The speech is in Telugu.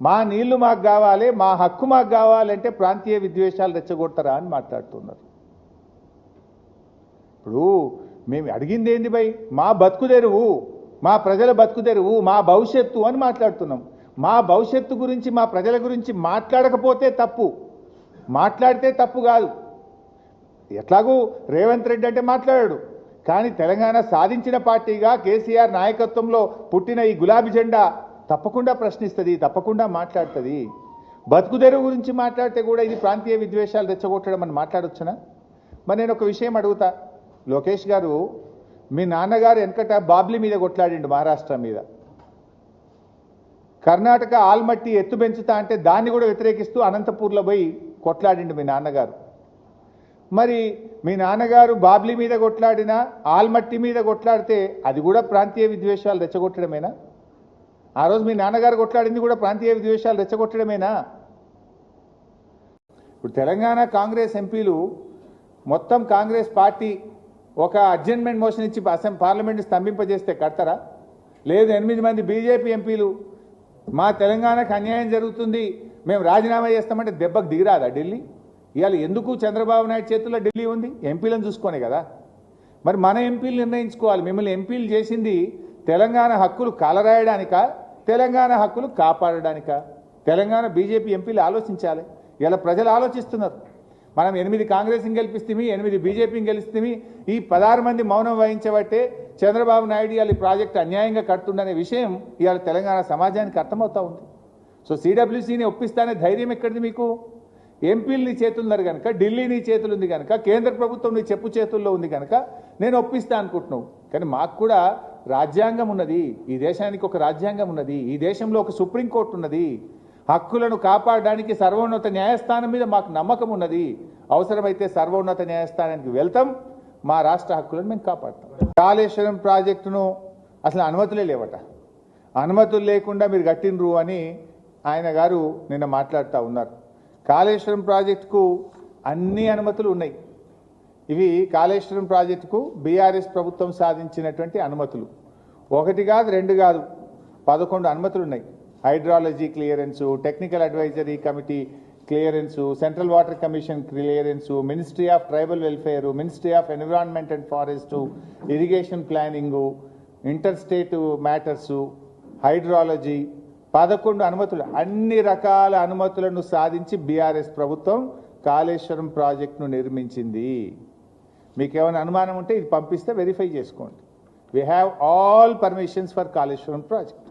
మా నీళ్లు మాకు కావాలి, మా హక్కు మాకు కావాలంటే ప్రాంతీయ విద్వేషాలు రెచ్చగొడతారా అని మాట్లాడుతున్నారు. ఇప్పుడు మేము అడిగింది ఏంది భయ్? మా బతుకుదెరువు, మా ప్రజల బతుకుదెరువు, మా భవిష్యత్తు అని మాట్లాడుతున్నాం. మా భవిష్యత్తు గురించి, మా ప్రజల గురించి మాట్లాడకపోతే తప్పు, మాట్లాడితే తప్పు కాదు. ఎట్లాగూ రేవంత్ రెడ్డి అంటే మాట్లాడాడు, కానీ తెలంగాణ సాధించిన పార్టీగా కేసీఆర్ నాయకత్వంలో పుట్టిన ఈ గులాబీ జెండా తప్పకుండా ప్రశ్నిస్తుంది, తప్పకుండా మాట్లాడుతుంది. బతుకుదెరువు గురించి మాట్లాడితే కూడా ఇది ప్రాంతీయ విద్వేషాలు రెచ్చగొట్టడం అని మాట్లాడొచ్చునా? మరి నేను ఒక విషయం అడుగుతా, లోకేష్ గారు, మీ నాన్నగారు వెనకట బాబ్లీ మీద కొట్లాడిండు, మహారాష్ట్ర మీద. కర్ణాటక ఆల్మట్టి ఎత్తు పెంచుతా అంటే దాన్ని కూడా వ్యతిరేకిస్తూ అనంతపూర్లో పోయి కొట్లాడిండు మీ నాన్నగారు. మరి మీ నాన్నగారు బాబ్లీ మీద కొట్లాడినా, ఆల్మట్టి మీద కొట్లాడితే అది కూడా ప్రాంతీయ విద్వేషాలు రెచ్చగొట్టడమేనా? ఆ రోజు మీ నాన్నగారు కొట్లాడింది కూడా ప్రాంతీయ విద్వేషాలు రెచ్చగొట్టడమేనా? ఇప్పుడు తెలంగాణ కాంగ్రెస్ ఎంపీలు మొత్తం కాంగ్రెస్ పార్టీ ఒక అడ్జర్న్మెంట్ మోషన్ ఇచ్చి పార్లమెంట్ స్తంభింపజేస్తే కడతారా? లేదు, 8 మంది బీజేపీ ఎంపీలు మా తెలంగాణకు అన్యాయం జరుగుతుంది, మేము రాజీనామా చేస్తామంటే దెబ్బకు దిగిరాదా ఢిల్లీ? ఇవాళ ఎందుకు చంద్రబాబు నాయుడు చేతుల్లో ఢిల్లీ ఉంది? ఎంపీలను చూసుకొనే కదా. మరి మన ఎంపీలు నిర్ణయించుకోవాలి. మిమ్మల్ని ఎంపీలు చేసింది తెలంగాణ హక్కులు కాలరాయడానికా, తెలంగాణ హక్కులు కాపాడడానికా? తెలంగాణ బీజేపీ ఎంపీలు ఆలోచించాలి. ఇలా ప్రజలు ఆలోచిస్తున్నారు. మనం 8 కాంగ్రెస్ని గెలిపిస్తేమి, 8 బీజేపీని గెలిస్తేమి, ఈ 16 మంది మౌనం వహించబట్టే చంద్రబాబు నాయుడు ఇవాళ ఈ ప్రాజెక్టు అన్యాయంగా కడుతుందనే విషయం ఇవాళ తెలంగాణ సమాజానికి అర్థమవుతా ఉంది. సో సిడబ్ల్యూసీని ఒప్పిస్తానే ధైర్యం ఎక్కడిది మీకు? ఎంపీలు నీ చేతులున్నారు కనుక, ఢిల్లీ నీ చేతులు ఉంది కనుక, కేంద్ర ప్రభుత్వం నీ చెప్పు చేతుల్లో ఉంది కనుక నేను ఒప్పిస్తా అనుకుంటున్నావు. కానీ మాకు కూడా రాజ్యాంగం ఉన్నది, ఈ దేశానికి ఒక రాజ్యాంగం ఉన్నది, ఈ దేశంలో ఒక సుప్రీంకోర్టు ఉన్నది. హక్కులను కాపాడడానికి సర్వోన్నత న్యాయస్థానం మీద మాకు నమ్మకం ఉన్నది. అవసరమైతే సర్వోన్నత న్యాయస్థానానికి వెళ్తాం, మా రాష్ట్ర హక్కులను మేము కాపాడుతాం. కాళేశ్వరం ప్రాజెక్టును అసలు అనుమతులే లేవట, అనుమతులు లేకుండా మీరు కట్టినరు అని ఆయన గారు నిన్న మాట్లాడుతూ ఉన్నారు. కాళేశ్వరం ప్రాజెక్టుకు అన్ని అనుమతులు ఉన్నాయి. ఇవి కాళేశ్వరం ప్రాజెక్టుకు బీఆర్ఎస్ ప్రభుత్వం సాధించినటువంటి అనుమతులు. 1 కాదు, 2 కాదు, 11 అనుమతులు ఉన్నాయి. Hydrology clearance, technical advisory committee clearance, central water commission clearance, ministry of tribal welfare, ministry of environment and forest, irrigation planning, inter state matters, hydrology, 11 అనుమతులు. అన్ని రకాల అనుమతులను సాధించి బీఆర్ఎస్ ప్రభుత్వం కాళేశ్వరం ప్రాజెక్టును నిర్మించింది. మీకేమైనా అనుమానం ఉంటే ఇది పంపిస్తే వెరిఫై చేసుకోండి. We have all permissions for Kaleshwaram project.